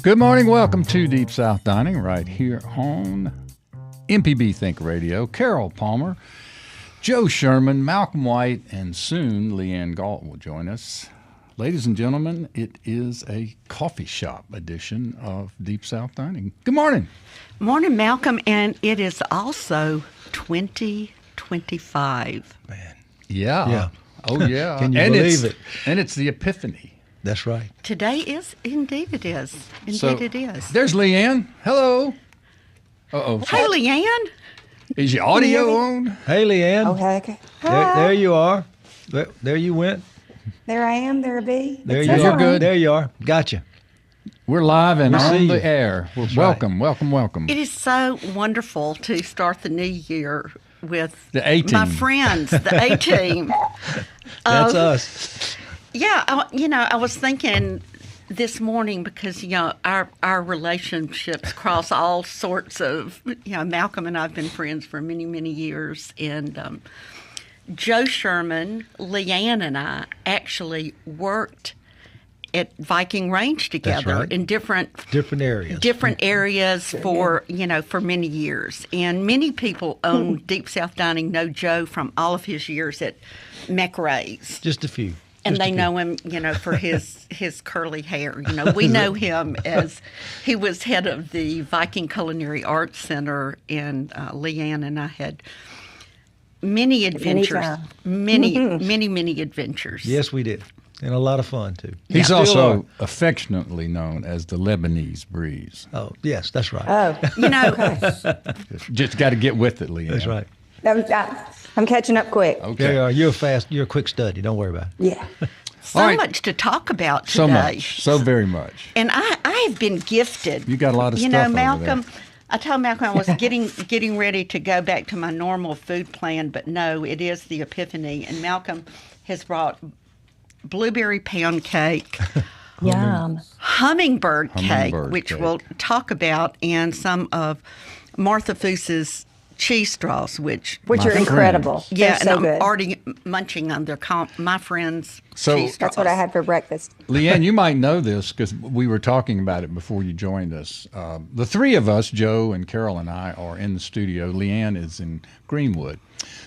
Good morning. Welcome to Deep South Dining right here on MPB Think Radio. Carol Palmer, Joe Sherman, Malcolm White, and soon LeAnne Gault will join us. Ladies and gentlemen, it is a coffee shop edition of Deep South Dining. Good morning. Morning, Malcolm, and it is also 2025. Man. Yeah. Oh, yeah. Can you believe it? And it's the Epiphany. That's right. Today is, indeed it is. It is. There's LeAnne. Hello. Uh-oh. Hey, LeAnne. Is your audio on? Hey, LeAnne. Oh, heck. There you are. There you went. There I am. There I be. There It's you all are. right. There you are. Gotcha. We're live and see on you. the air. Welcome. It is so wonderful to start the new year with The A-team. my friends, the A-team. That's us. Yeah, I was thinking this morning because, our relationships cross all sorts of, Malcolm and I have been friends for many, many years. And Joe Sherman, LeAnne, and I actually worked at Viking Range together right. in different areas for many years. And many people on Deep South Dining know Joe from all of his years at McRae's. Just a few. And they know him, for his curly hair. We know him as he was head of the Viking Culinary Arts Center, and LeAnne and I had many adventures, many adventures. Yes, we did. And a lot of fun, too. He's Still also are. affectionately known as the Lebanese Breeze. Oh, yes, that's right. Oh, Just got to get with it, LeAnne. That's right. I'm catching up quick. Okay. There you are. You're a quick study. Don't worry about it. Yeah. So All right. much to talk about today. So much. So very much. And I have been gifted. You got a lot of stuff over Malcolm, there. I told Malcolm I was getting ready to go back to my normal food plan, but no, it is the Epiphany. And Malcolm has brought blueberry pound cake, Yum. hummingbird cake, Hummingbird which cake. we'll talk about, and some of Martha Foos's cheese straws, which Are friend. incredible. yeah, They're so and good. I'm already munching on their my friends' So- cheese straws. That's what I had for breakfast. LeAnne, you might know this because we were talking about it before you joined us. The three of us, Joe and Carol and I, are in the studio. LeAnne is in Greenwood.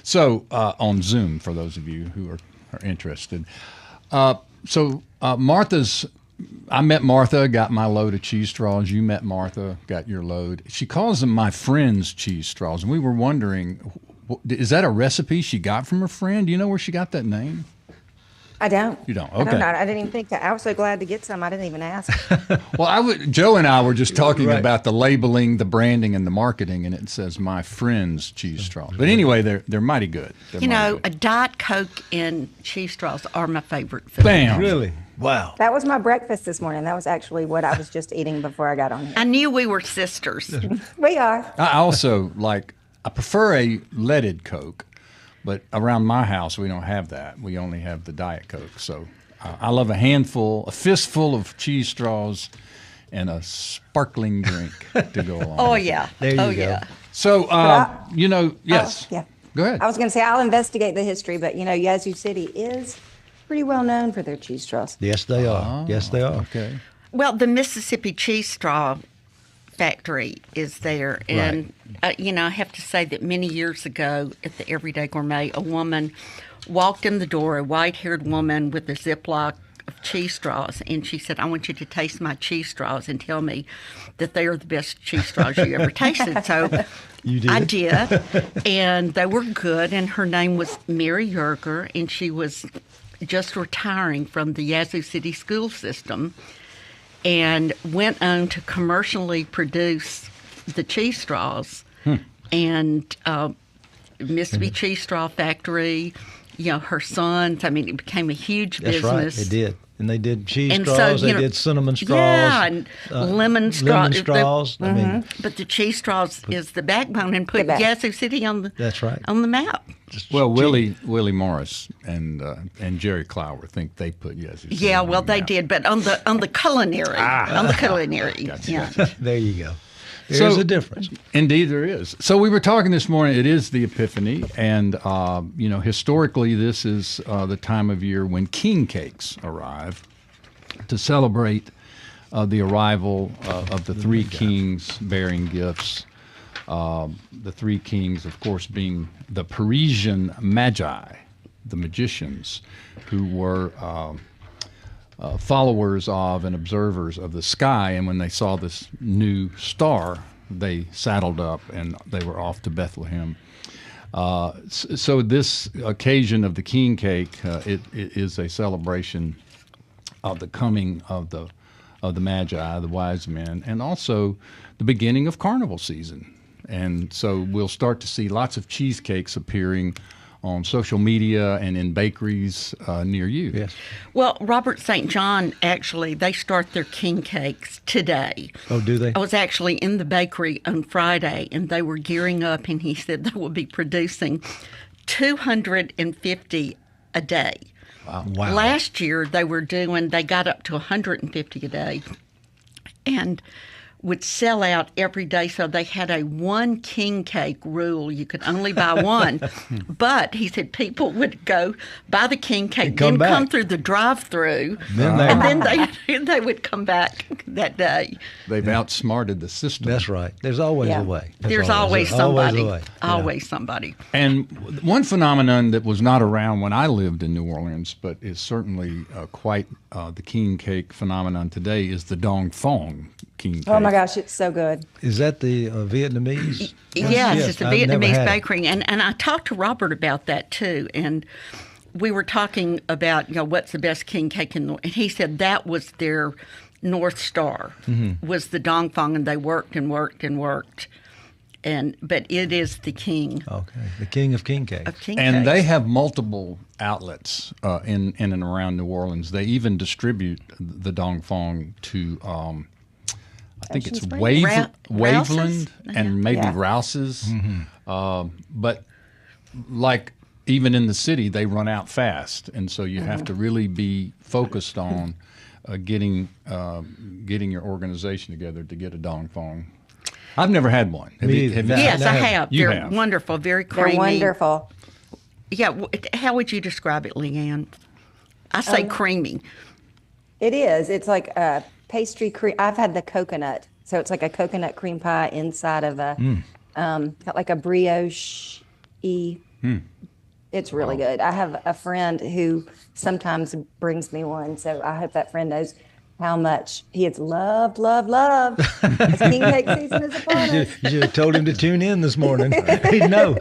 So on Zoom, for those of you who are interested. I met Martha, got my load of cheese straws. You met Martha, got your load. She calls them my friend's cheese straws. And we were wondering, is that a recipe she got from her friend? Do you know where she got that name? I don't. You don't? I don't Okay. know. I didn't even think that. I was so glad to get some. I didn't even ask. Well, Joe and I were just talking Right. about the labeling, the branding, and the marketing, and it says my friend's cheese straws. But anyway, they're mighty good. They're mighty a good. Diet Coke and cheese straws are my favorite food. Bam. Really? Wow. That was my breakfast this morning. That was actually what I was just eating before I got on here. I knew we were sisters. We are. I also I prefer a leaded Coke, but around my house we don't have that. We only have the Diet Coke. So I love a fistful of cheese straws, and a sparkling drink to go along. Oh with it. yeah. There you oh go. yeah. So yes. Yeah. Go ahead. I was going to say I'll investigate the history, but Yazoo City is pretty well known for their cheese straws. Yes, they are. Yes, they are. Okay. Well, the Mississippi Cheese Straw Factory is there, and I have to say that many years ago at the Everyday Gourmet, a woman walked in the door, a white-haired woman with a Ziploc of cheese straws, and she said, "I want you to taste my cheese straws and tell me that they are the best cheese straws you ever tasted." So You did? I did, and they were good, and her name was Mary Yerger, and she was just retiring from the Yazoo City school system and went on to commercially produce the cheese straws. And Mississippi Cheese Straw Factory, her sons, it became a huge That's business. right. They did. And they did cheese And so, straws. They did cinnamon straws. Yeah, and lemon Lemon straws. I mean, But the cheese straws is the backbone and put Yazoo City on the That's right. on the map. Well, Willie Morris and Jerry Clower think they put Yazoo City Yeah, on well the they map. did, but on the culinary, Ah. on the culinary. Gotcha. Yeah. there you go. There's a difference. Indeed, there is. So we were talking this morning. It is the Epiphany, and historically, this is the time of year when king cakes arrive to celebrate the arrival of the three kings bearing gifts. The three kings, of course, being the Parisian Magi, the magicians, who were followers of and observers of the sky. And when they saw this new star, they saddled up and they were off to Bethlehem. So this occasion of the king cake, it is a celebration of the coming of the Magi, the wise men, and also the beginning of carnival season. And so we'll start to see lots of cheesecakes appearing on social media and in bakeries near you. Yes. Well, Robert St. John, actually, they start their king cakes today. Oh, do they? I was actually in the bakery on Friday, and they were gearing up, and he said they will be producing 250 a day. Wow. Last year, they got up to 150 a day and would sell out every day. So they had a one king cake rule. You could only buy one. But he said people would go buy the king cake, then come through the drive-through, and then they would come back that day. They've outsmarted the system. That's right. There's always a way. There's always somebody. Always a way. Always somebody. And one phenomenon that was not around when I lived in New Orleans, but is certainly quite the king cake phenomenon today, is the Dong Phong king cake. Oh my gosh, it's so good. Is that the Vietnamese? Yes, it's a I've never Vietnamese had it. bakery, and I talked to Robert about that too, and we were talking about what's the best king cake and he said that was their North Star was the Dong Phong, and they worked and worked and worked. But it is the king. Okay, the king of king cake. And they have multiple outlets in and around New Orleans. They even distribute the Dong Phong to, I think it's Waveland and maybe Rouse's. But like even in the city, they run out fast, and so you have to really be focused on getting your organization together to get a Dong Phong. I've never had one. Yes, I have. You They're have. wonderful, very creamy. They're wonderful. Yeah, how would you describe it, LeAnne? I say creamy. It is. It's like a pastry cream. I've had the coconut, so it's like a coconut cream pie inside of a like a brioche. It's really good. I have a friend who sometimes brings me one, so I hope that friend knows how much he has loved as king cake season is upon us. You should have told him to tune in this morning. He'd know.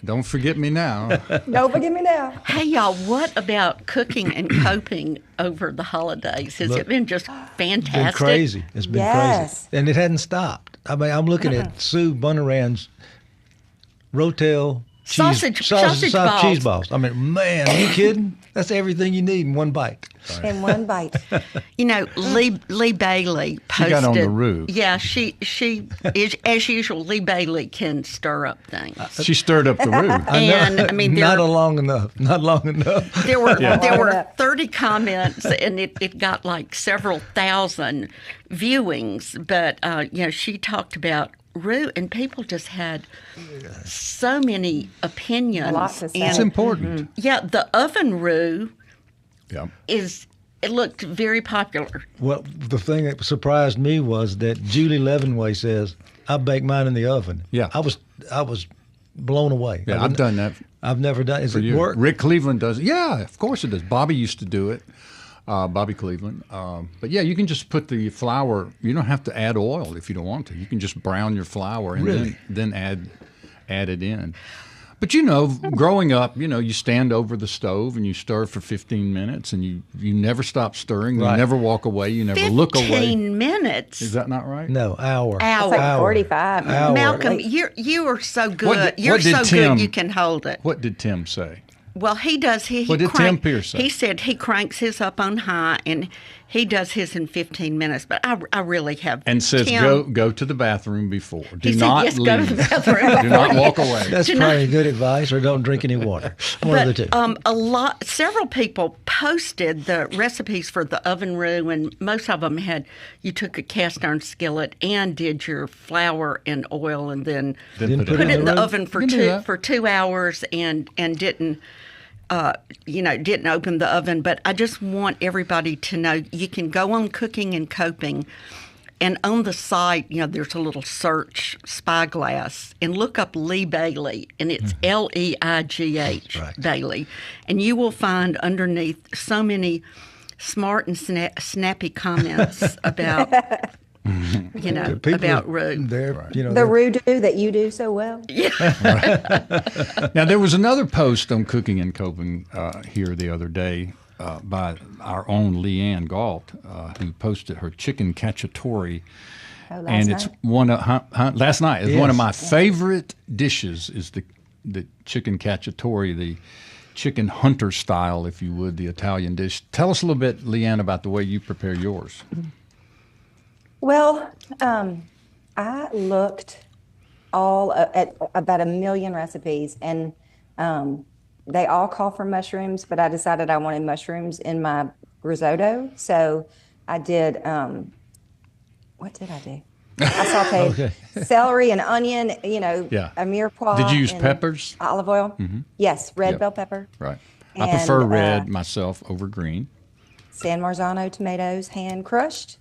Don't forget me now. Don't forget me now. Hey, y'all, what about cooking and coping over the holidays? Has it been just fantastic? It's been crazy. It's been crazy. And it hadn't stopped. I mean, I'm looking at Sue Bunneran's Rotel sausage balls. Cheese balls. I mean, man, are you kidding? That's everything you need in one bite. In one bite. Lee Bailey posted. She got on the roux. Yeah, she is, as usual. Lee Bailey can stir up things. She stirred up the roux. And I mean, not long enough. There were 30 comments, and it got like several thousand viewings. But she talked about roux, and people just had so many opinions. Lots to say. It's important. Yeah, the oven roux Yeah. it looked very popular. Well, the thing that surprised me was that Julie Leavenway says, "I bake mine in the oven." Yeah. I was blown away. Yeah, I've done that. I've never done. Does it work? Rick Cleveland does it. Yeah, of course it does. Bobby used to do it. Bobby Cleveland. But yeah, you can just put the flour. You don't have to add oil if you don't want to. You can just brown your flour and then add it in. But growing up, you stand over the stove and you stir for 15 minutes, and you never stop stirring. You never walk away. You never look away. 15 minutes. Is that not right? No, hour. It's like 45 minutes. Malcolm, you are so good. What You're did so Tim- good you can hold it. What did Tim say? Well, he does. What did Tim Pierce say? He said he cranks his up on high, and he does his in 15 minutes. But I really have. And says Tim, go to the bathroom before. He Do said, not yes, leave. go to the bathroom. Do not walk away. That's probably good advice, or don't drink any water. One of the two. Several people posted the recipes for the oven roux, and most of them you took a cast iron skillet and did your flour and oil, and then Put it in the roux? oven for 2 hours, and didn't open the oven. But I just want everybody to know you can go on Cooking and Coping, and on the site, there's a little search spyglass, and look up Lee Bailey, and it's Leigh Right. Bailey, and you will find underneath so many smart and snappy comments about. About roux. The roux that you do so well. Now, there was another post on Cooking and Coping here the other day by our own LeAnne Gault, who posted her chicken cacciatore. Last night? One of last night. It's Yes. one of my favorite dishes. Is the chicken cacciatore, the chicken hunter style, if you would, the Italian dish. Tell us a little bit, LeAnne, about the way you prepare yours. Well, I looked at about 1 million recipes, and they all call for mushrooms, but I decided I wanted mushrooms in my risotto. So I did, what did I do? I sauteed celery and onion, a mirepoix. Did you use and peppers? Olive oil. Mm-hmm. Yes, red bell pepper. Right. And, I prefer red myself over green. San Marzano tomatoes, hand crushed.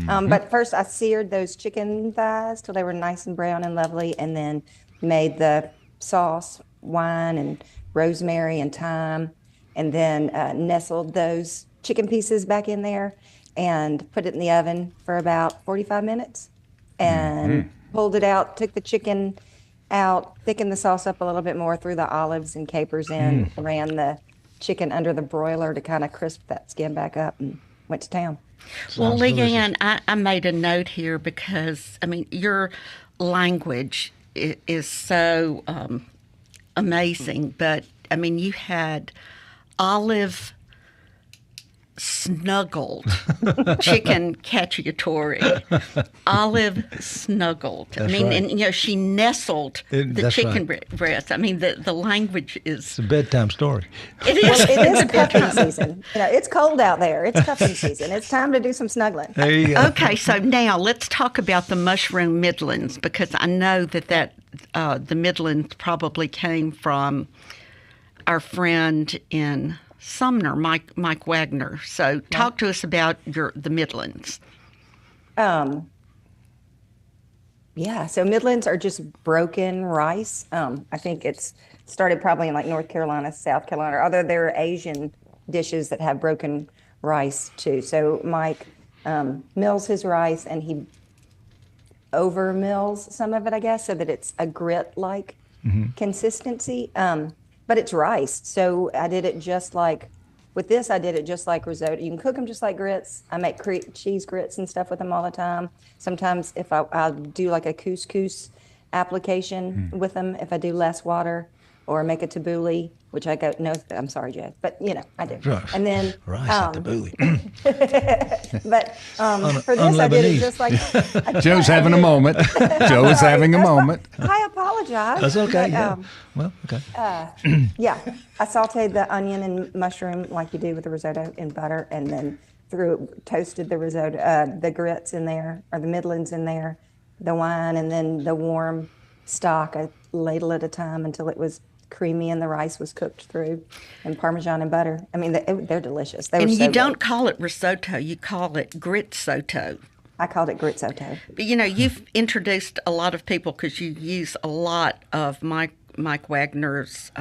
But first I seared those chicken thighs till they were nice and brown and lovely, and then made the sauce, wine and rosemary and thyme, and then nestled those chicken pieces back in there and put it in the oven for about 45 minutes and pulled it out, took the chicken out, thickened the sauce up a little bit more, threw the olives and capers in, ran the chicken under the broiler to kind of crisp that skin back up, and went to town. Well, LeAnne, I made a note here because, your language is so amazing. But, you had olive snuggled chicken cacciatore. Olive snuggled. That's right. And, she nestled the chicken breast. The language is... It's a bedtime story. It is. Well, it is cuffing season. It's cold out there. It's cuffing season. It's time to do some snuggling. There you go. Okay, so now let's talk about the mushroom Midlands, because I know that the Midlands probably came from our friend in Sumner, Mike Wagner. So talk to us about the Midlands. So Midlands are just broken rice. I think it's started probably in like North Carolina, South Carolina, although there are Asian dishes that have broken rice too. So Mike mills his rice, and he over mills some of it, I guess, so that it's a grit-like consistency. But it's rice. So I did it just like, with this, I did it just like risotto. You can cook them just like grits. I make cheese grits and stuff with them all the time. Sometimes if I'll do like a couscous application with them, if I do less water, or make a tabbouleh, which I go, no, I'm sorry, Joe, but I do. Right. And then, Rice and tabbouleh. but for this, I did it just like. Joe's having a moment. Joe is having a moment. I apologize. That's okay. But, okay. I sauteed the onion and mushroom like you do with the risotto in butter, and then toasted the risotto, the grits in there, or the Midlands in there, the wine, and then the warm stock, a ladle at a time until it was creamy and the rice was cooked through, and Parmesan and butter. They're delicious. And you don't call it risotto, you call it gritsoto. I called it gritsoto. But you've introduced a lot of people because you use a lot of Mike Wagner's,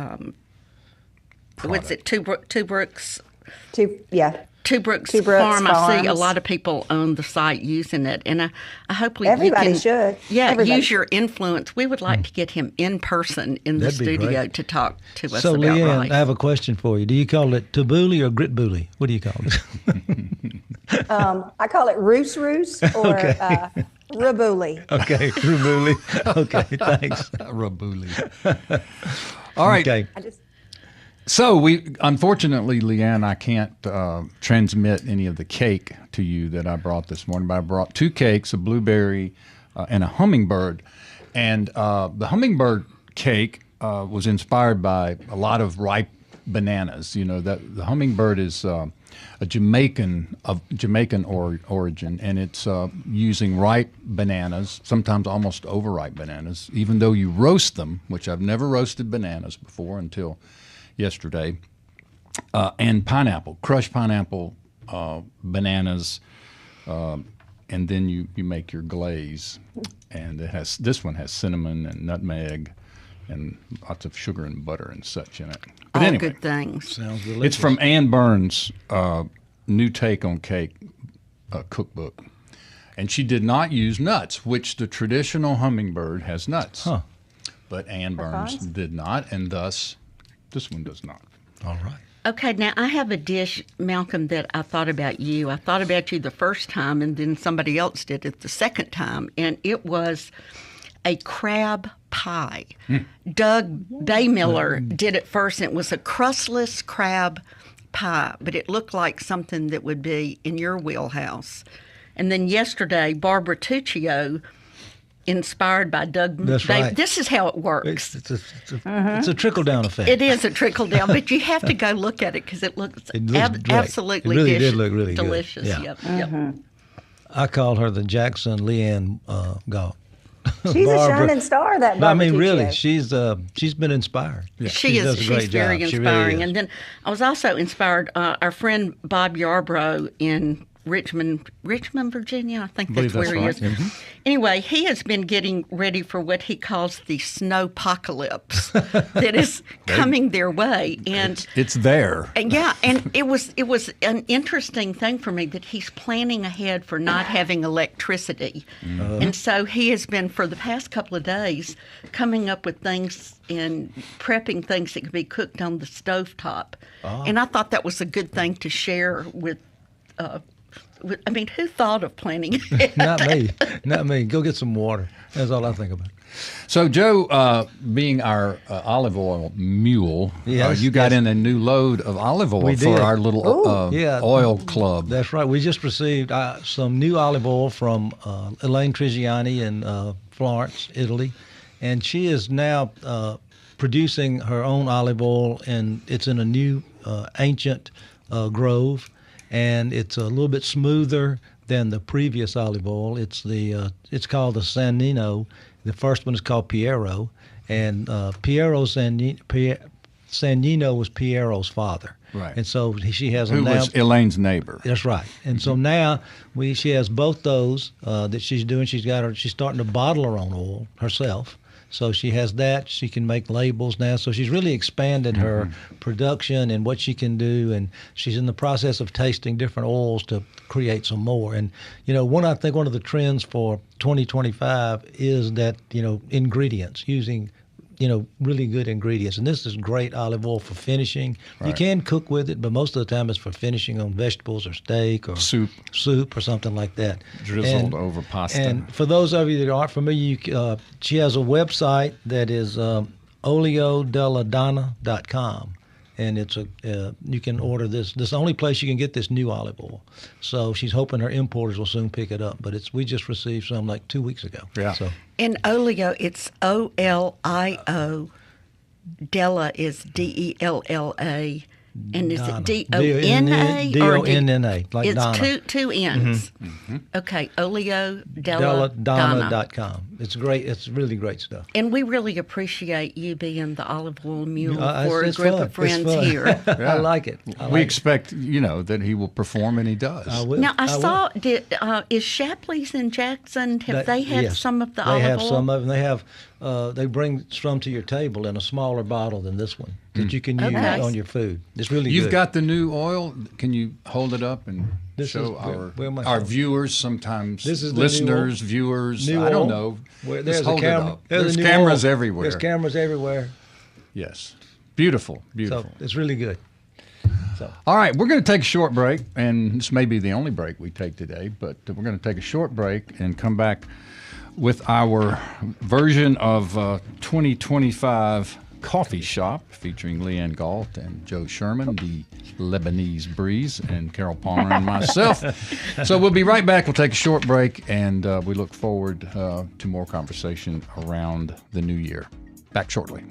what's it, Two Brooks? Two Brooks Farm. I see a lot of people on the site using it, and I hope everybody should. Yeah, everybody use your influence. We would like to get him in person in the studio to talk to us so, about LeAnne, rice. I have a question for you. Do you call it tabbouleh or gritbouleh? What do you call it? I call it roos or rabouli. Okay, rabouli. Okay, thanks. Rabouli. All right. Okay. So unfortunately, LeAnne, I can't transmit any of the cake to you that I brought this morning, but I brought 2 cakes, a blueberry and a hummingbird. And the hummingbird cake was inspired by a lot of ripe bananas. You know, that the hummingbird is a Jamaican origin, and it's using ripe bananas, sometimes almost overripe bananas, even though you roast them, which I've never roasted bananas before until yesterday, and pineapple, crushed pineapple, bananas, and then you make your glaze, and this one has cinnamon and nutmeg and lots of sugar and butter and such in it. But All anyway, good things. Sounds delicious. it's from Ann Burns' new take on cake cookbook, and she did not use nuts, which the traditional hummingbird has nuts. Huh. But Ann Burns did not, and thus this one does not. All right. Okay, now I have a dish, Malcolm, that I thought about you. I thought about you the first time, and then somebody else did it the second time, and it was a crab pie. Doug Baymiller did it first, and it was a crustless crab pie, but it looked like something that would be in your wheelhouse. And then yesterday, Barbara Tuccio, inspired by Doug. That's right. This is how it works. It's a trickle-down effect. It is a trickle down, but you have to go look at it because it looks great. absolutely It really did look really good. delicious. Yeah. Yep. I call her the Jackson LeAnne Gault. She's a Barbara. shining star, that But I Barbara mean, really, Tuccio. she's been inspired. She does is. a great She's very job. She inspiring. really is. And then I was also inspired. Our friend Bob Yarbrough in Richmond, Virginia. I think believe that's where that's he right. is. Anyway, he has been getting ready for what he calls the snowpocalypse that is coming their way. And It's there. yeah, and it was an interesting thing for me that he's planning ahead for not having electricity. And so he has been, for the past couple of days, coming up with things and prepping things that could be cooked on the stovetop. And I thought that was a good thing to share with I mean, who thought of planning ahead? Not me. Go get some water. That's all I think about. So, Joe, being our olive oil mule, Yes, you got yes. in a new load of olive oil We for did. our little oil club. That's right. We just received some new olive oil from Elaine Trigiani in Florence, Italy, and she is now producing her own olive oil, and it's in a new ancient grove, and it's a little bit smoother than the previous olive oil. It's called the Sannino. The first one is called Piero, and Piero Sannino was Piero's father. Right. And so she has Who them now. was Elaine's neighbor. That's right. And so now she has both those that she's doing. She's starting to bottle her own oil herself. So she has that. She can make labels now. So she's really expanded her production and what she can do. And she's in the process of tasting different oils to create some more. And, I think one of the trends for 2025 is that, ingredients, using really good ingredients. And this is great olive oil for finishing. Right. You can cook with it, but most of the time it's for finishing on vegetables or steak or Soup or something like that. drizzled over pasta. And for those of you that aren't familiar, she has a website that is oliodelladonna.com. And it's you can order this. This is the only place you can get this new olive oil. So she's hoping her importers will soon pick it up. But we just received some like 2 weeks ago. Yeah. So In Olio, it's Olio. Della is Della. And is it Donna? Donna, like it's Donna. two N's. Okay, oliodelladonna.com. Delladonna.com. It's great. It's really great stuff. And we really appreciate you being the olive oil mule It's- for a it's group fun. of It's friends fun. here. I like it. we expect, that he will perform, and he does. I will. Now, I will. saw, is Shapley's in Jackson? Have they had yes. some of the They olive have oil? some of them. They have. They bring some to your table in a smaller bottle than this one that you can use Okay. on your food. It's really You've good. got the new oil. Can you hold it up and This show is- where am I our showing? viewers, sometimes This is the new listeners, viewers, new I don't oil. know. Where Just there's a hold it camera. up. There's There's a new cameras oil. everywhere. There's cameras everywhere. Yes. Beautiful. So it's really good. All right, we're going to take a short break, and this may be the only break we take today, but we're going to take a short break and come back with our version of 2025 Coffee Shop, featuring LeAnne Gault and Joe Sherman, the Lebanese Breeze, and Carol Palmer and myself. So we'll be right back. We'll take a short break, and we look forward to more conversation around the new year. Back shortly.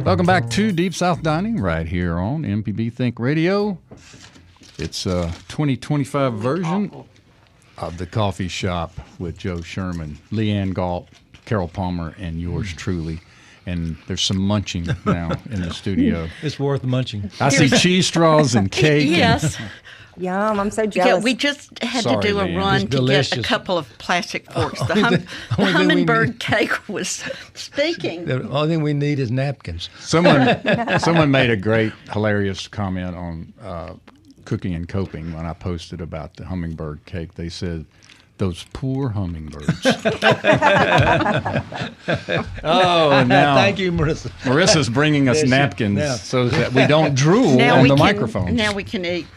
Welcome back to Deep South Dining right here on MPB Think Radio. It's a 2025 version of The Coffee Shop with Joe Sherman, LeAnne Gault, Carol Palmer, and yours truly. And there's some munching now in the studio. It's worth munching. I see cheese straws and cake. Yes. Yum, I'm so Yeah, jealous. we just had Sorry, to do a Leanne. run It's to get a delicious. couple of plastic forks. The Only thing we hummingbird need- cake was speaking. The only thing we need is napkins. Someone made a great, hilarious comment on Cooking and Coping when I posted about the hummingbird cake. They said, "Those poor hummingbirds." Oh, and now Thank you, Marissa. Marissa's bringing us Yes, napkins yeah. so that we don't drool Now on we the can, microphones. Now we can eat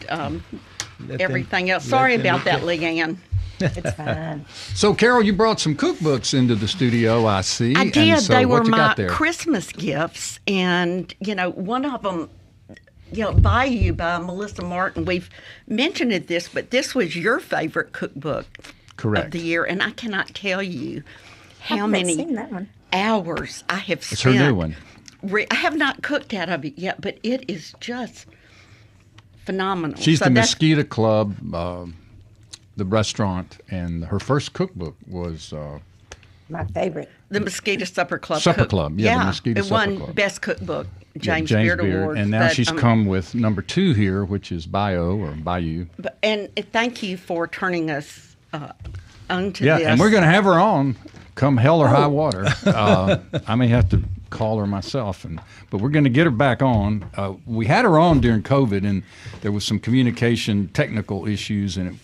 Let everything them- else. Sorry let them about that, eat Leanne. It's fine. So, Carol, you brought some cookbooks into the studio, I see. I And did. so They were what you my got there? Christmas gifts, and one of them, By You by Melissa Martin. We've mentioned this, but this was your favorite cookbook Correct. of the year, and I cannot tell you how I've not many seen that one. hours I have spent. It's her new one. I have not cooked out of it yet, but it is just phenomenal. She's So the that's- Mosquito Club, the restaurant, and her first cookbook was My favorite. The Mosquito Supper Club. Supper Club, yeah, the Mosquito it Supper won Club. Best Cookbook, yeah, James Beard Award. And now but, she's come with number 2 here, which is Bayou. And thank you for turning us onto Yeah, this. and we're going to have her on come hell or high water. I may have to call her myself, but we're going to get her back on. We had her on during COVID, and there was some communication technical issues, and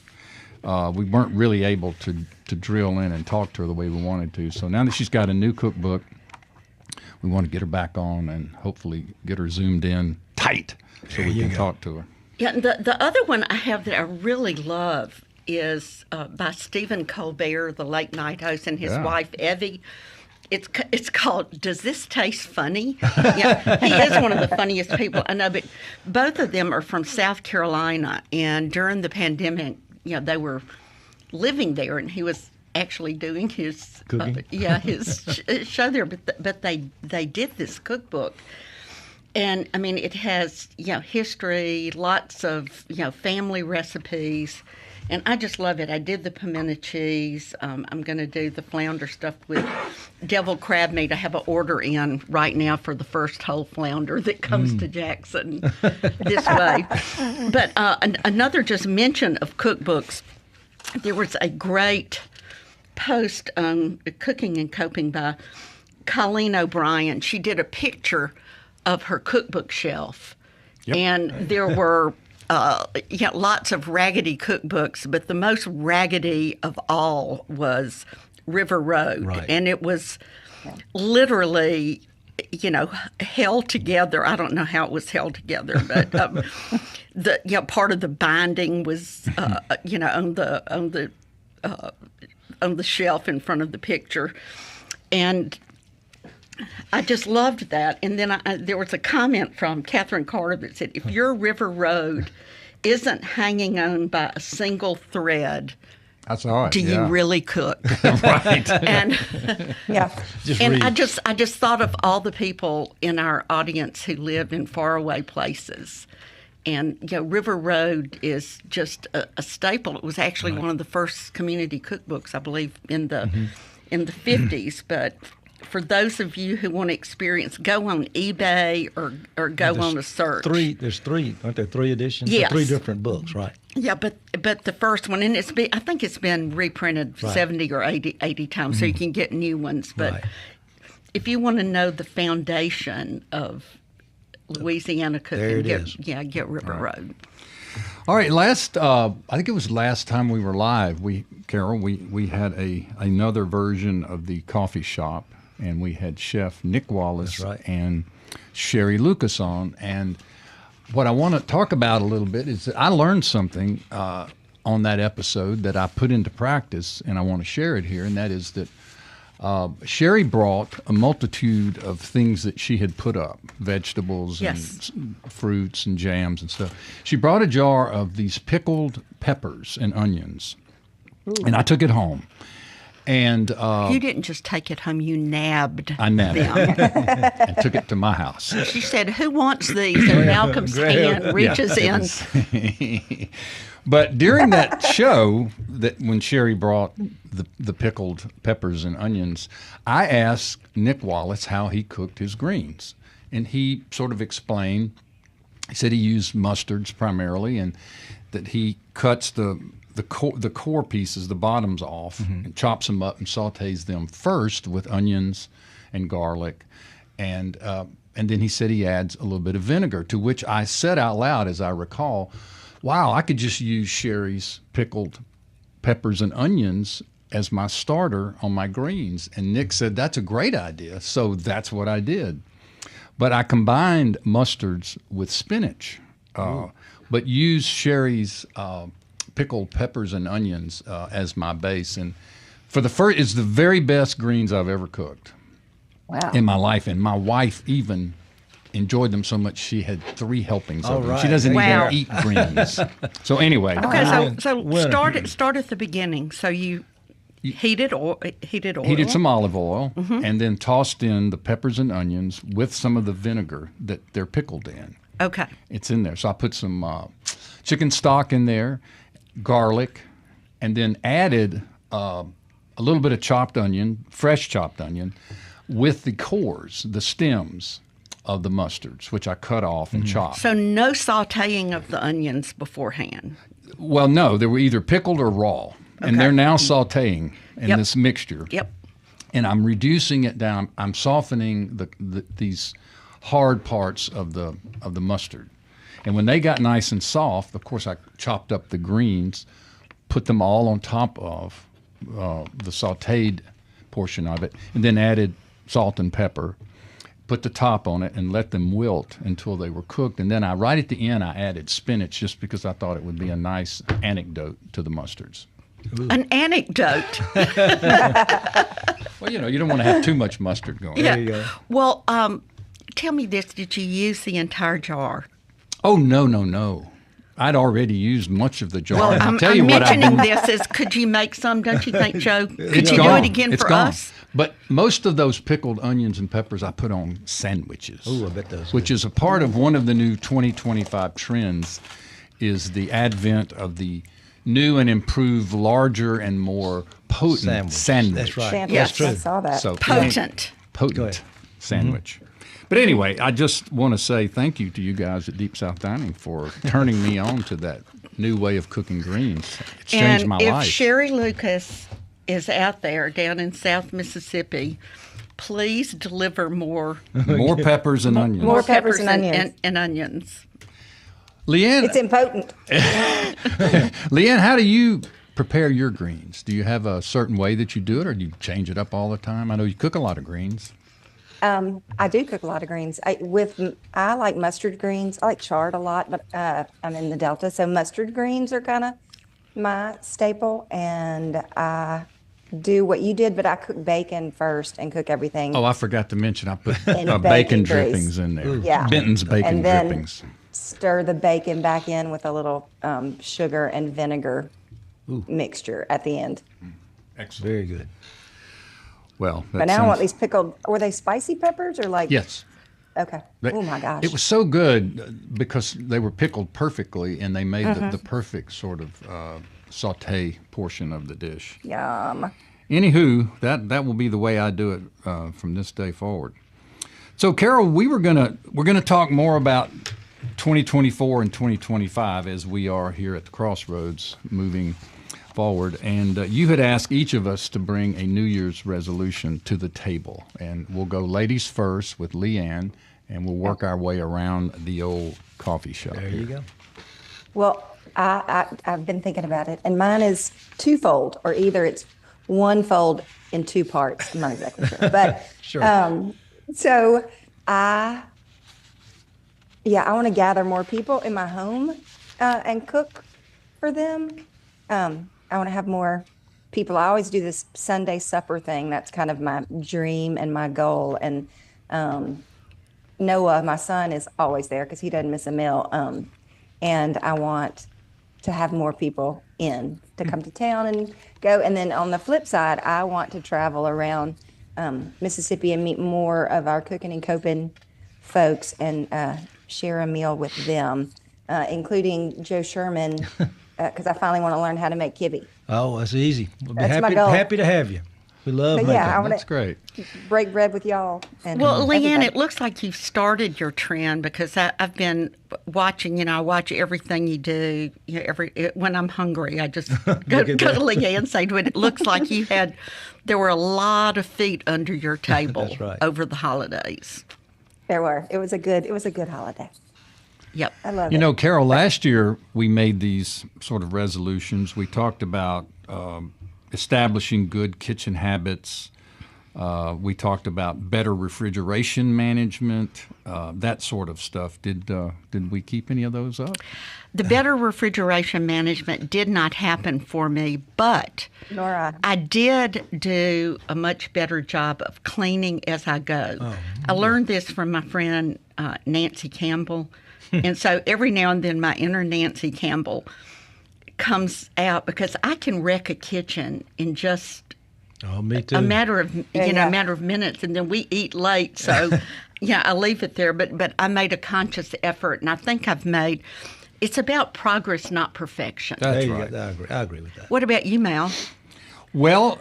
we weren't really able to drill in and talk to her the way we wanted to. So now that she's got a new cookbook, we want to get her back on and hopefully get her zoomed in tight so we can talk to her. Yeah, and the other one I have that I really love is by Stephen Colbert, the late night host, and his Yeah. wife Evie. It's called "Does This Taste Funny?" Yeah, he is one of the funniest people I know. But both of them are from South Carolina, and during the pandemic, they were living there, and he was actually doing his Cooking? his show there. But they did this cookbook. And I mean, it has history, lots of family recipes, and I just love it. I did the pimento cheese. I'm going to do the flounder stuffed with deviled crab meat. I have an order in right now for the first whole flounder that comes to Jackson this way. But another just mention of cookbooks. There was a great post on Cooking and Coping by Colleen O'Brien. She did a picture of her cookbook shelf, and there were lots of raggedy cookbooks, but the most raggedy of all was River Road, and it was literally, held together. I don't know how it was held together, but part of the binding was, on the shelf in front of the picture, and I just loved that. And then there was a comment from Catherine Carter that said, "If your River Road isn't hanging on by a single thread, that's all right. Do you really cook?" Right. And Read. I just thought of all the people in our audience who live in faraway places. And River Road is just a staple. It was actually one of the first community cookbooks, I believe, in the 50s. But for those of you who want to experience, go on eBay or go on a search. There's three, aren't there? 3 editions. Yes. 3 different books, right? Yeah, but the first one, and I think it's been reprinted 70 or 80 times, so you can get new ones. But if you want to know the foundation of Louisiana cooking, get River Road. All right, I think it was last time we were live, Carol, we had another version of the coffee shop, and we had Chef Nick Wallace and Sherry Lucas on. And what I want to talk about a little bit is that I learned something on that episode that I put into practice, and I want to share it here, and that is that Sherry brought a multitude of things that she had put up, vegetables and fruits and jams and stuff. She brought a jar of these pickled peppers and onions, and I took it home. And you didn't just take it home; you nabbed. I nabbed it and took it to my house. She said, "Who wants these?" And Malcolm's hand reaches in. But during that show, that when Sherry brought the pickled peppers and onions, I asked Nick Wallace how he cooked his greens, and he sort of explained. He said he used mustards primarily, and that he cuts the core pieces, the bottoms off, and chops them up and sautés them first with onions and garlic, and then he said he adds a little bit of vinegar. To which I said out loud, as I recall, "Wow, I could just use Sherry's pickled peppers and onions as my starter on my greens." And Nick said, "That's a great idea." So that's what I did. But I combined mustards with spinach, but used Sherry's pickled peppers and onions as my base. And for it's the very best greens I've ever cooked in my life. And my wife even enjoyed them so much she had 3 helpings of them. She doesn't even eat greens. So anyway. Okay, so start at the beginning. So you heated oil. Heated some olive oil, and then tossed in the peppers and onions with some of the vinegar that they're pickled in. Okay. It's in there. So I put some chicken stock in there, garlic, and then added a little bit of fresh chopped onion, with the cores, the stems of the mustards, which I cut off and chopped. So no sautéing of the onions beforehand? Well, no. They were either pickled or raw, and they're now sautéing in this mixture. Yep. And I'm reducing it down. I'm softening these hard parts of the mustard. And when they got nice and soft, of course, I chopped up the greens, put them all on top of the sautéed portion of it, and then added salt and pepper, put the top on it, and let them wilt until they were cooked. And then right at the end, I added spinach just because I thought it would be a nice anecdote to the mustards. Ooh. An anecdote. Well, you don't want to have too much mustard going. Yeah. There you go. Well, tell me this. Did you use the entire jar? Oh, no. I'd already used much of the jar. Well, I'm mentioning this as, could you make some, don't you think, Joe? Could you do it again for us? But most of those pickled onions and peppers I put on sandwiches. Oh, I bet those. Which is a part of one of the new 2025 trends, is the advent of the new and improved, larger and more potent sandwich. That's right. Yes, true. I saw that. So, Potent sandwich. But anyway, I just want to say thank you to you guys at Deep South Dining for turning me on to that new way of cooking greens. It's changed my life. If Sherry Lucas is out there down in South Mississippi, please deliver more More peppers and onions. More peppers and onions. and onions. LeAnne, It's impotent. LeAnne, how do you prepare your greens? Do you have a certain way that you do it, or do you change it up all the time? I know you cook a lot of greens. I do cook a lot of greens. I like mustard greens. I like chard a lot, but I'm in the Delta, so mustard greens are kind of my staple. And I do what you did, but I cook bacon first and cook everything. Oh, I forgot to mention I put In bacon bacon grease. drippings in there. Yeah. Benton's bacon And then drippings. stir the bacon back in with a little sugar and vinegar mixture at the end. Excellent. Very good. Well, that But now I sounds- want these pickled. Were they spicy peppers or like? Yes. Okay. Oh my gosh. It was so good because they were pickled perfectly, and they made the perfect sort of saute portion of the dish. Yum. Anywho, that will be the way I do it from this day forward. So, Carol, we're gonna talk more about 2024 and 2025 as we are here at the Crossroads moving forward. And you had asked each of us to bring a New Year's resolution to the table, and we'll go ladies first with LeAnne, and we'll work our way around the old coffee shop. There you go. Well, I've been thinking about it, and mine is twofold, or either it's one fold in two parts. I'm not exactly sure, but Sure. so I want to gather more people in my home and cook for them. I want to have more people. I always do this Sunday supper thing. That's kind of my dream and my goal. And Noah, my son, is always there because he doesn't miss a meal. And I want to have more people in to come to town and go. And then on the flip side, I want to travel around Mississippi and meet more of our cooking and coping folks and share a meal with them, including Joe Sherman, because I finally want to learn how to make kibbe. Oh, that's easy. We'll be That's my goal. happy to have you. We love But making yeah, I them. want That's great. break bread with y'all. And Well, LeAnne, everybody. it looks like you've started your trend because I've been watching. You know, I watch everything you do. You know, when I'm hungry, I just go to LeAnne and say to it. It looks like there were a lot of feet under your table That's right. over the holidays. There were. It was a good holiday. Yep. I love You it. know, Carol, last year we made these sort of resolutions. We talked about establishing good kitchen habits. We talked about better refrigeration management, that sort of stuff. Did we keep any of those up? The better refrigeration management did not happen for me, but Nora. I did do a much better job of cleaning as I go. I learned this from my friend Nancy Campbell. And so every now and then my inner Nancy Campbell comes out because I can wreck a kitchen in just Oh, me too. a matter of Yeah. a matter of minutes, and then we eat late. So yeah, I leave it there. But I made a conscious effort, and I think it's about progress, not perfection. There That's you right. go. I agree with that. What about you, Mal? Well,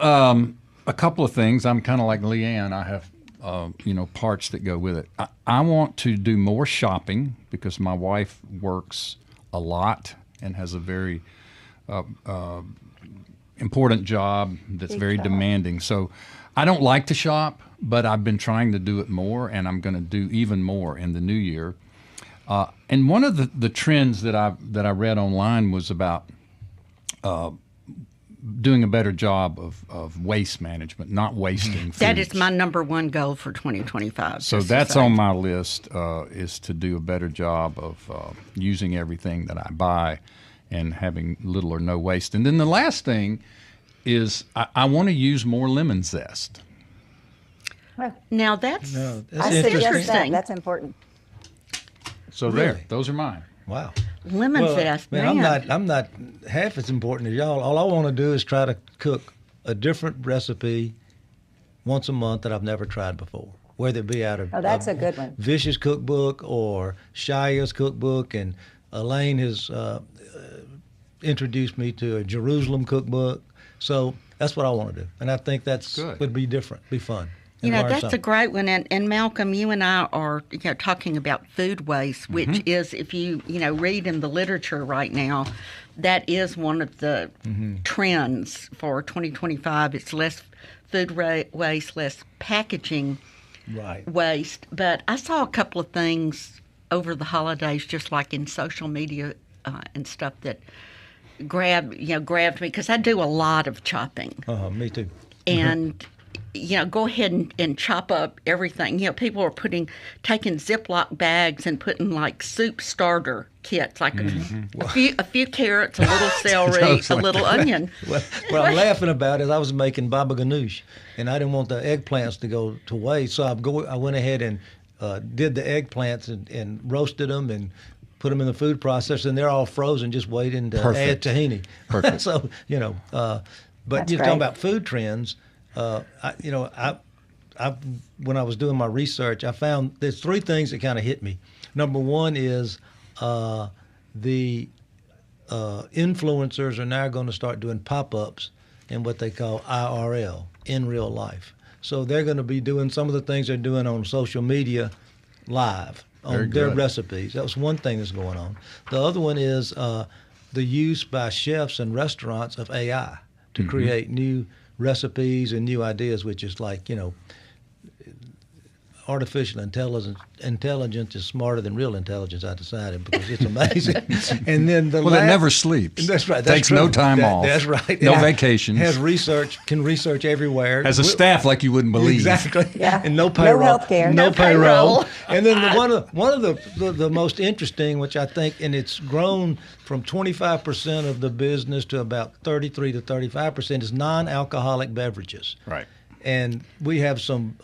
a couple of things. I'm kind of like LeAnne. I have, parts that go with it. I want to do more shopping because my wife works a lot and has a very important job that's very demanding. So I don't like to shop, but I've been trying to do it more, and I'm going to do even more in the new year. And one of the trends that I read online was about doing a better job of waste management, not wasting That foods. is my number one goal for 2025. So just to that's say. on my list, is to do a better job of using everything that I buy and having little or no waste. And then the last thing is I want to use more lemon zest. Now that's No, I that's suggest interesting. that. That's important. So there, Really? those are mine. Wow. lemon zest. Man, Man, I'm not half as important as y'all. All I want to do is try to cook a different recipe once a month that I've never tried before, whether it be out of Oh, that's a good one. Vicious cookbook or Shia's cookbook, and Elaine has introduced me to a Jerusalem cookbook. So that's what I want to do, and I think that's Good. would be different, be fun. and learn that's something. a great one. And Malcolm, you and I are talking about food waste, which is, if you read in the literature right now, that is one of the trends for 2025. It's less food waste, less packaging waste. But I saw a couple of things over the holidays, just like in social media and stuff, that grabbed me, because I do a lot of chopping. Me too. And go ahead and chop up everything. People are taking Ziploc bags and putting like soup starter kits, like a few carrots, a little celery, a little onion. What I'm laughing about is I was making baba ganoush, and I didn't want the eggplants to go to waste, so I went ahead and did the eggplants and roasted them and put them in the food processor, and they're all frozen, just waiting to add tahini. Perfect. So but That's you're great. talking about food trends. I when I was doing my research, I found there's three things that kind of hit me. Number one is the influencers are now going to start doing pop-ups in what they call IRL, in real life. So they're going to be doing some of the things they're doing on social media live on their recipes. That was one thing that's going on. The other one is the use by chefs and restaurants of AI to create new recipes and new ideas, which is like, artificial intelligence is smarter than real intelligence, I decided, because it's amazing. And then it never sleeps. That's right. That's Takes true. no time off. That's right. No And vacations. Can research everywhere. Has a staff like you wouldn't believe. Exactly. Yeah. And no payroll. No healthcare. No No payroll. payroll. And then one of the most interesting, which I think, and it's grown from 25% of the business to about 33 to 35%, is non-alcoholic beverages. Right. And we have some.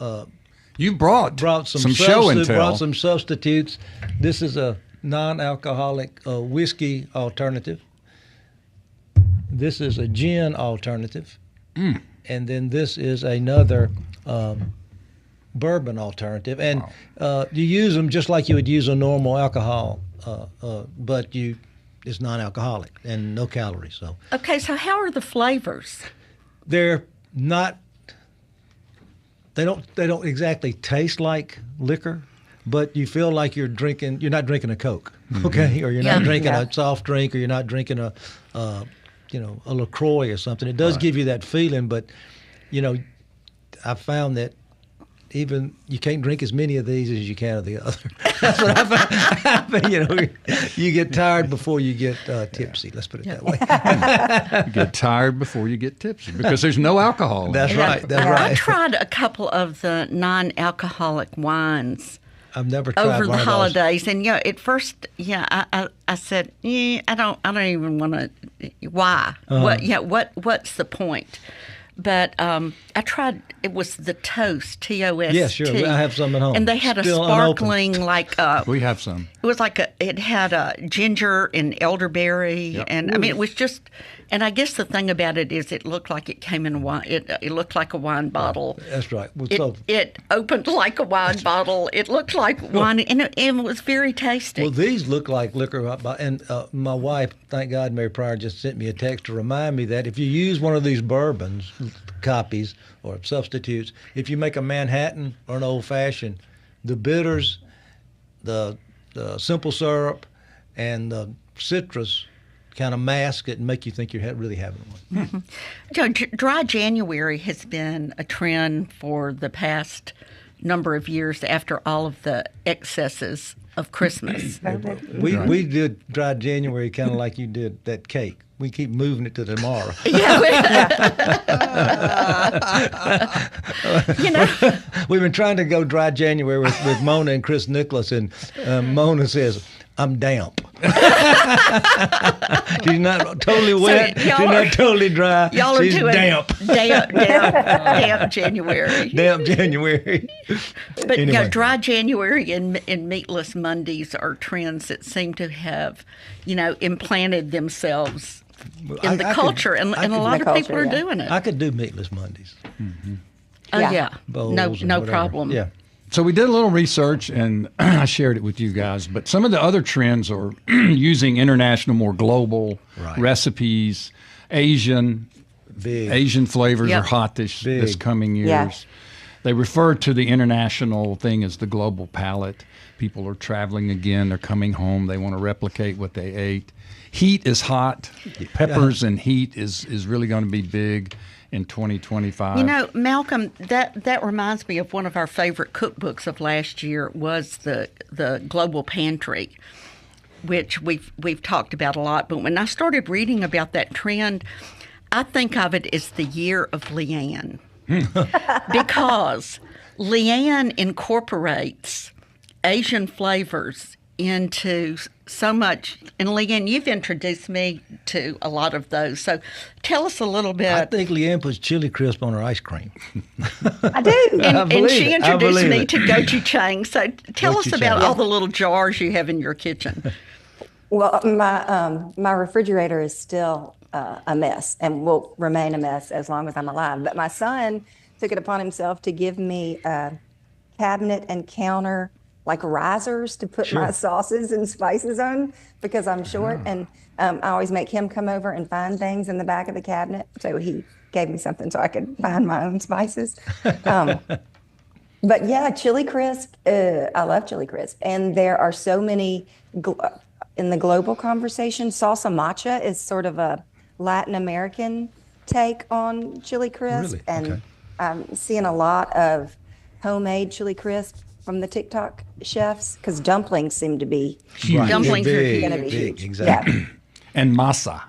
You brought some show and tell. Brought some substitutes. This is a non-alcoholic whiskey alternative. This is a gin alternative, and then this is another bourbon alternative. And you use them just like you would use a normal alcohol, but it's non-alcoholic and no calories. So Okay, so how are the flavors? they're not. They don't exactly taste like liquor, but you feel like you're not drinking a Coke, okay? Or you're not drinking a soft drink, or you're not drinking a LaCroix or something. It does give you that feeling, but, I found that even you can't drink as many of these as you can of the other. That's what I found. You get tired before you get tipsy. Let's put it that way. You get tired before you get tipsy because there's no alcohol. That's right. That's I right. tried a couple of the non-alcoholic wines I've never tried over one the of those. holidays, and at first, I said, I don't even want to. Why? What's the point? But I tried. It was the Toast, TOST. Yeah, sure. I have some at home. And they had Still a sparkling, We have some. it was like it had a ginger and elderberry, and I mean it was just. And I guess the thing about it is it looked like it came in wine. It looked like a wine bottle. That's right. Well, It opened like a wine bottle. It looked like wine, and it was very tasty. Well, these look like liquor. And my wife, thank God, Mary Pryor just sent me a text to remind me that if you use one of these bourbons, copies or substitutes, if you make a Manhattan or an Old Fashioned, the bitters, the simple syrup, and the citrus kind of mask it and make you think you're really having one. Dry January has been a trend for the past number of years after all of the excesses of Christmas. We did dry January kind of like you did that cake. We keep moving it to tomorrow. We've been trying to go dry January with Mona and Chris Nicholas, and Mona says, I'm damp. She's not totally wet. She's not totally dry. Y'all She's are doing damp. Damp January. Damp January. But Anyway. dry January and meatless Mondays are trends that seem to have, implanted themselves in the culture, and a lot of people are doing it. I could do meatless Mondays. Oh Yeah. yeah, Bowls no and whatever. problem. Yeah. So we did a little research, and I shared it with you guys. But some of the other trends are using international, more global recipes, Asian Big. Asian flavors Yep. are hot this Big. coming years. Yeah. They refer to the international thing as the global palate. People are traveling again. They're coming home. They want to replicate what they ate. Heat is hot. Peppers and heat is really going to be big in 2025. You know, Malcolm, that reminds me of one of our favorite cookbooks of last year was the Global Pantry, which we've talked about a lot. But when I started reading about that trend, I think of it as the year of LeAnne. Because LeAnne incorporates Asian flavors into so much. And LeAnne, you've introduced me to a lot of those. So tell us a little bit. I think LeAnne puts chili crisp on her ice cream. I do. And she introduced me to gochujang. So tell us about Gochujang. all the little jars you have in your kitchen. Well, my refrigerator is still a mess and will remain a mess as long as I'm alive. But my son took it upon himself to give me cabinet and counter like risers to put my sauces and spices on because I'm short. And I always make him come over and find things in the back of the cabinet. So he gave me something so I could find my own spices. But yeah, chili crisp. I love chili crisp. And there are so many in the global conversation. Salsa matcha is sort of a Latin American take on chili crisp. Really? And Okay. I'm seeing a lot of homemade chili crisp from the TikTok chefs because dumplings seem to be Right. Dumplings are Big, huge. going to be big, huge. exactly. Yeah. And masa.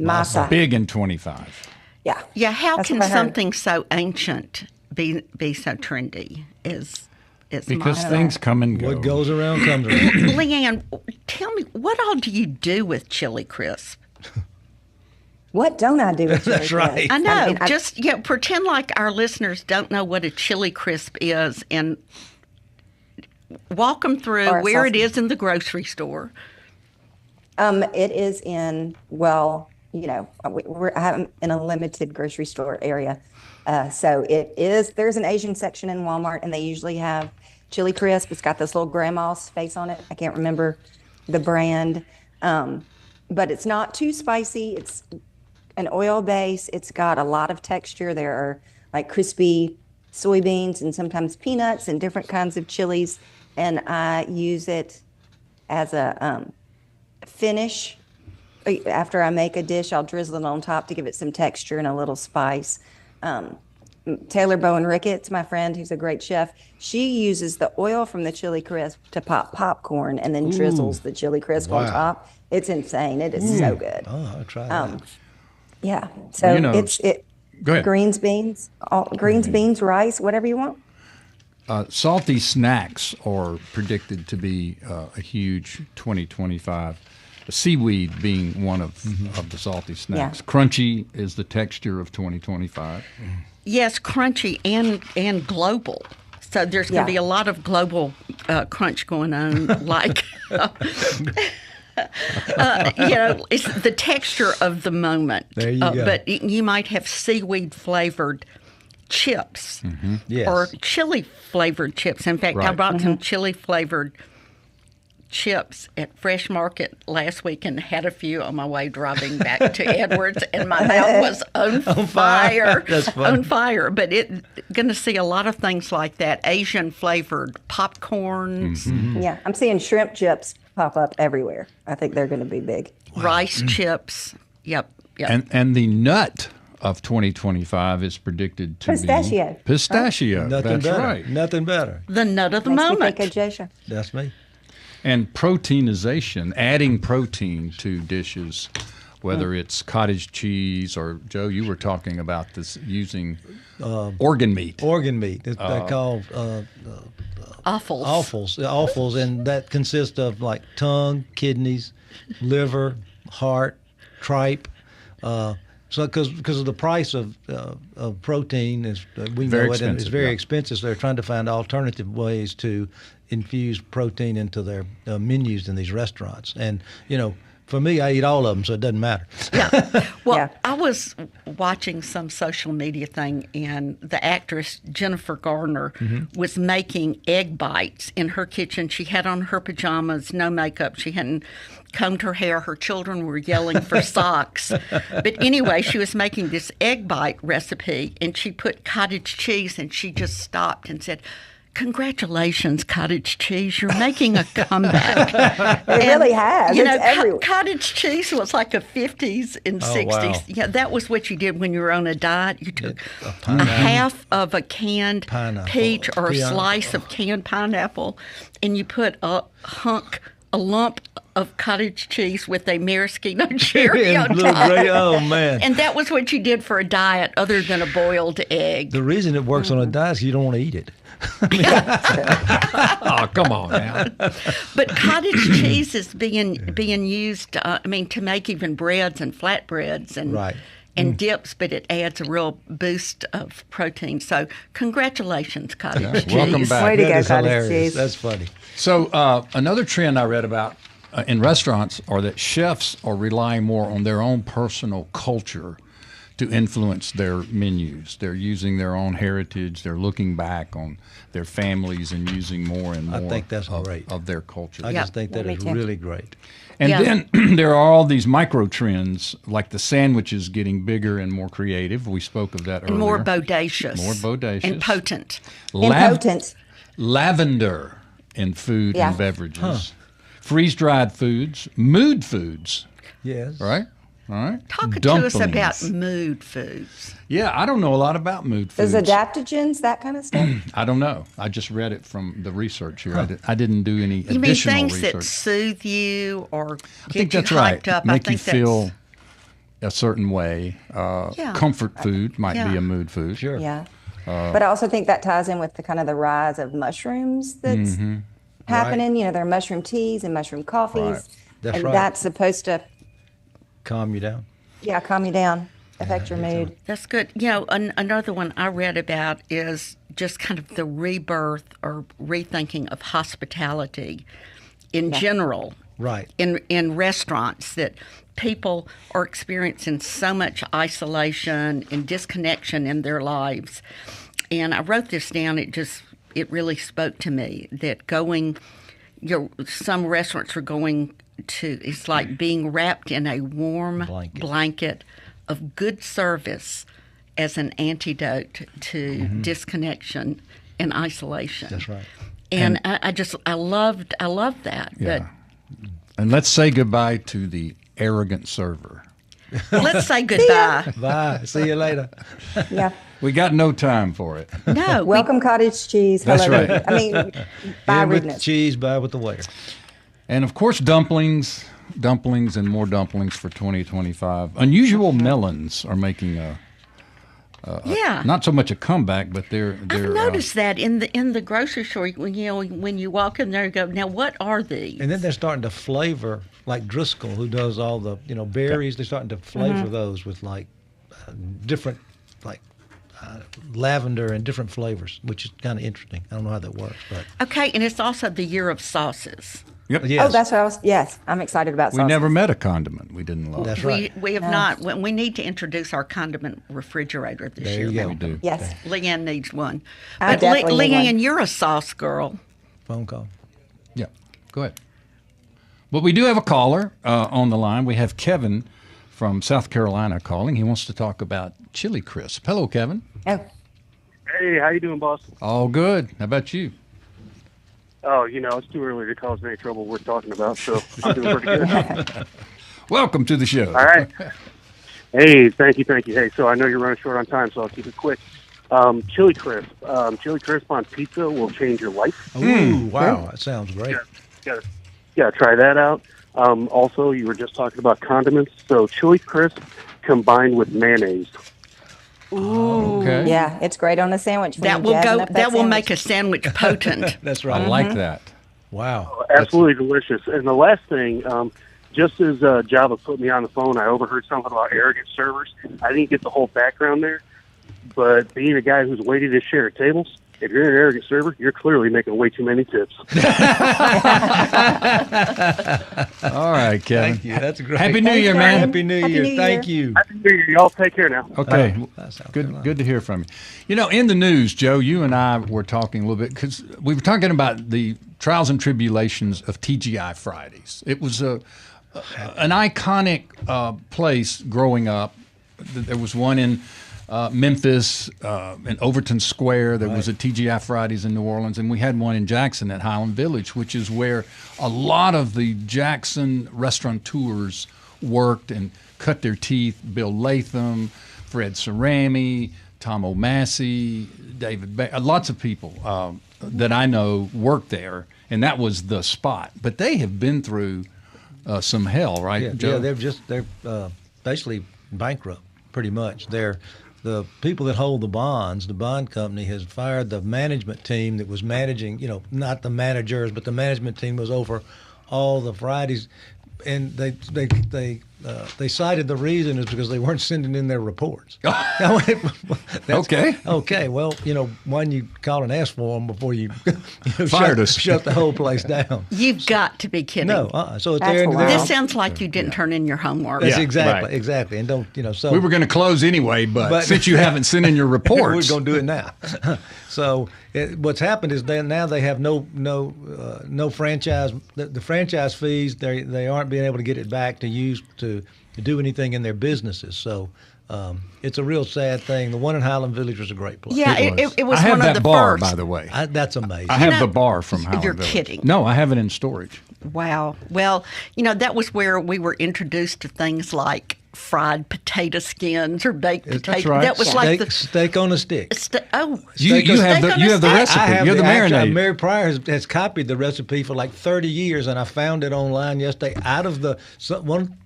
Masa. Big in 25. Yeah. Yeah, how That's can what I heard. something so ancient be so trendy? Is Because my things come and go. What goes around comes around. LeAnne, tell me, what all do you do with chili crisp? What don't I do with chili That's crisp? right. I know. mean, Just pretend like our listeners don't know what a chili crisp is, and walk them through Or a where it sausage. is in the grocery store. It is in, well, I'm in a limited grocery store area. So there's an Asian section in Walmart and they usually have chili crisp. It's got this little grandma's face on it. I can't remember the brand. But it's not too spicy. It's an oil base. It's got a lot of texture. There are like crispy soybeans and sometimes peanuts and different kinds of chilies. And I use it as a finish. After I make a dish, I'll drizzle it on top to give it some texture and a little spice. Taylor Bowen Ricketts, my friend, who's a great chef, she uses the oil from the chili crisp to pop popcorn and then drizzles the chili crisp on Wow. top. It's insane. It is so good. Oh, I'll try that. Yeah. So You know, it go ahead. greens, beans, beans, rice, whatever you want. Salty snacks are predicted to be a huge 2025. Seaweed being one of the salty snacks. Yeah. Crunchy is the texture of 2025. Yes, crunchy and global. So there's going to be Yeah. a lot of global crunch going on, like it's the texture of the moment. There you go. But you might have seaweed flavored chips Yes. or chili flavored chips. In fact, I Right. brought some chili flavored chips at Fresh Market last week and had a few on my way driving back to Edwards, and my mouth was on fire. That's funny. On fire. But going to see a lot of things like that. Asian flavored popcorns, Yeah. I'm seeing shrimp chips pop up everywhere. I think they're going to be big. rice chips. Yep. And the nut of 2025 is predicted to Pistachio. be pistachio. Nothing That's better. right. Nothing better. The nut of the Makes me moment. think of Jasha. That's me. And proteinization, adding protein to dishes, whether it's cottage cheese or, Joe, you were talking about this using organ meat. Organ meat. They're called Offals. offals, and that consists of like tongue, kidneys, liver, heart, tripe. So because of the price of protein is we Very know it, and it's expensive, very yeah. expensive. So they're trying to find alternative ways to infuse protein into their menus in these restaurants. And for me, I eat all of them, so it doesn't matter. Yeah. Well, Yeah. I was watching some social media thing, and the actress Jennifer Garner was making egg bites in her kitchen. She had on her pajamas, no makeup. She hadn't combed her hair. Her children were yelling for socks. But anyway, she was making this egg bite recipe, and she put cottage cheese, and she just stopped and said, "Congratulations, cottage cheese! You're making a comeback." It really has. You It's know, everywhere. cottage cheese was like a 50s and 60s. wow. Yeah, that was what you did when you were on a diet. You took a a pineapple. half of a canned Pineapple. peach or a Yeah. slice of canned pineapple, and you put a lump of cottage cheese with a maraschino cherry And on little top. gray, oh, man. And that was what you did for a diet other than a boiled egg. The reason it works on a diet is you don't want to eat it. Oh, come on now. But cottage cheese is being used, to make even breads and flatbreads and Right. and dips, but it adds a real boost of protein. So congratulations, cottage cheese. Welcome back. Way to That go, is cottage hilarious. cheese. That's funny. So another trend I read about in restaurants are that chefs are relying more on their own personal culture to influence their menus. They're using their own heritage. They're looking back on their families and using more and more I think that's of, great. of their culture. I Yeah. just think that Me is too. really great. And Yeah. then there are all these micro trends, like the sandwiches getting bigger and more creative. We spoke of that earlier. And more bodacious. More bodacious. And potent. Impotent. Lavender in food Yeah. and beverages. Freeze-dried foods, mood foods, Yes. right? All right. Talk to Dumplings. us about mood foods. Yeah, I don't know a lot about mood foods. Those adaptogens, that kind of stuff. I don't know. I just read it from the research here. I didn't do any You mean additional things that research. soothe you or I think get that's you right. hyped up? Make I you think feel a certain way. Yeah. Comfort food might be Yeah. a mood food. Sure. Yeah. But I also think that ties in with the kind of the rise of mushrooms that's happening. You know, there are mushroom teas and mushroom coffees. Right. That's and right. that's supposed to, Calm you down. calm you down, affect your mood. That's good. You know, another one I read about is just kind of the rebirth or rethinking of hospitality in general. Right. In restaurants, that people are experiencing so much isolation and disconnection in their lives. And I wrote this down. It really spoke to me that some restaurants are going to, it's like being wrapped in a warm blanket of good service as an antidote to disconnection and isolation. That's right. And I loved that. Yeah. And let's say goodbye to the arrogant server. But let's say goodbye. Bye. See you later. Yeah. We got no time for it. No, Welcome cottage cheese. That's Hello. right. I mean, bye In with the rudeness. cheese, bye with the waiter. And of course, dumplings, and more dumplings for 2025. Unusual melons are making yeah. not so much a comeback, but they're I've noticed that in the grocery store when you walk in there, you go, now what are these? And then they're starting to flavor, like Driscoll, who does all the berries. They're starting to flavor those with like different, like lavender and different flavors, which is kind of interesting. I don't know how that works, but Okay, and it's also the year of sauces. Yep. yes, Oh, that's what I was. Yes, I'm excited about We sauces. never met a condiment we didn't love. That's right. We have not. We need to introduce our condiment refrigerator this There year. you go. We do. Yes. Leanne needs one. I But definitely need Leanne, one. you're a sauce girl. Phone call. Yeah. Go ahead. But we do have a caller on the line. We have Kevin from South Carolina calling. He wants to talk about chili crisp. Hello, Kevin. Oh, Hey, how you doing, boss? All good. How about you? Oh, it's too early to cause any trouble worth talking about, so I'm doing pretty good. Welcome to the show. All right. Hey, thank you. Hey, so I know you're running short on time, so I'll keep it quick. Chili crisp. Chili crisp on pizza will change your life. Ooh, wow, that sounds great. Yeah, try that out. Also, you were just talking about condiments. So chili crisp combined with mayonnaise. Okay. yeah, it's great on a sandwich. when That you're will jazzing go. up That will sandwich. make a sandwich potent. That's I right. like that. Wow. Absolutely delicious. And the last thing, just as Java put me on the phone, I overheard something about arrogant servers. I didn't get the whole background there, but being a guy who's waited his share of tables, if you're an arrogant server, you're clearly making way too many tips. All right, Kevin. Thank you. That's great. Happy New Year, Kevin. man. Happy New Happy Year. New Thank Year. you. Happy New Year, y'all. Take care now. Okay, South good. Carolina. Good to hear from you. You know, in the news, Joe, you and I were talking a little bit because we were talking about the trials and tribulations of TGI Fridays. It was an iconic place growing up. There was one in Memphis, in Overton Square. There was a TGI Fridays in New Orleans, and we had one in Jackson at Highland Village, which is where a lot of the Jackson restaurateurs worked and cut their teeth. Bill Latham, Fred Cerami, Tom O'Massey, David lots of people that I know worked there, and that was the spot. But they have been through some hell, right, Joe? Yeah, they're basically bankrupt, pretty much. The people that hold the bonds, the bond company, has fired the management team that was managing, not the managers, but the management team was over all the Fridays, and they cited the reason is because they weren't sending in their reports. Okay. Okay. Well, why didn't you call and ask for them before you Fired us. shut the whole place down? You've got to be kidding. No. So it's That's there. wild. This sounds like you didn't turn in your homework. That's Yeah, exactly. right. And don't. So We were going to close anyway, but since you haven't sent in your we're reports, going to do it now. So what's happened is now they have no franchise. The franchise fees they aren't being able to get it back to use to do anything in their businesses. So it's a real sad thing. The one in Highland Village was a great place. Yeah, it was I have one that of the bar, first. by the way. That's amazing. I have know, the bar from Highland you're Village. kidding. No, I have it in storage. Wow. Well, that was where we were introduced to things like fried potato skins or baked potato. right. That was like steak on a stick. You have the recipe. I have You're the actually, marinade. Mary Pryor has copied the recipe for like 30 years, and I found it online yesterday. Out of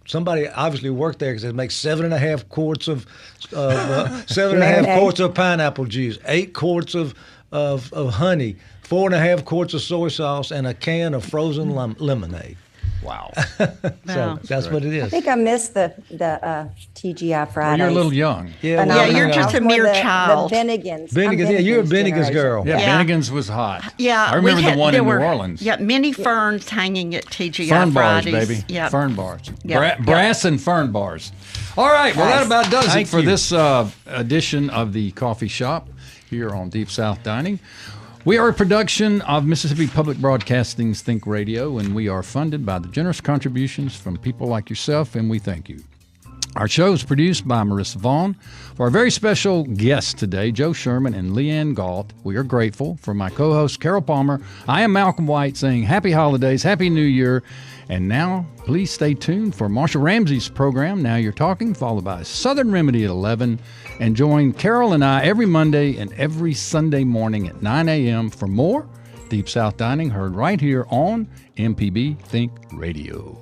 somebody obviously worked there because it makes 7.5 quarts of 7.5 quarts of pineapple juice, 8 quarts of honey, 4.5 quarts of soy sauce, and a can of frozen lemonade. Wow. Wow. That's what it I is. think I missed the TGI Fridays. Well, you're a little young. Yeah, Yeah, you're just a mere child. The Bennigans. Bennigan's, I'm yeah, you're a Bennigan's generation. girl. Yeah, Yeah. Bennigan's was hot. Yeah, I remember the one in New were, Orleans. Yeah, many ferns hanging at TGI Fern bars, Fridays. baby. Yeah, Fern bars. Yeah. Brass and fern bars. All right. Well, that about does Thank it for you. this edition of the Coffee Shop here on Deep South Dining. We are a production of Mississippi Public Broadcasting's Think Radio, and we are funded by the generous contributions from people like yourself, and we thank you. Our show is produced by Marissa Vaughn. For our very special guests today, Joe Sherman and LeAnne Gault, we are grateful. For my co-host, Carol Palmer, I am Malcolm White saying Happy Holidays, Happy New Year. And now, please stay tuned for Marsha Ramsey's program, Now You're Talking, followed by Southern Remedy at 11. And join Carol and I every Monday and every Sunday morning at 9 a.m. for more Deep South Dining, heard right here on MPB Think Radio.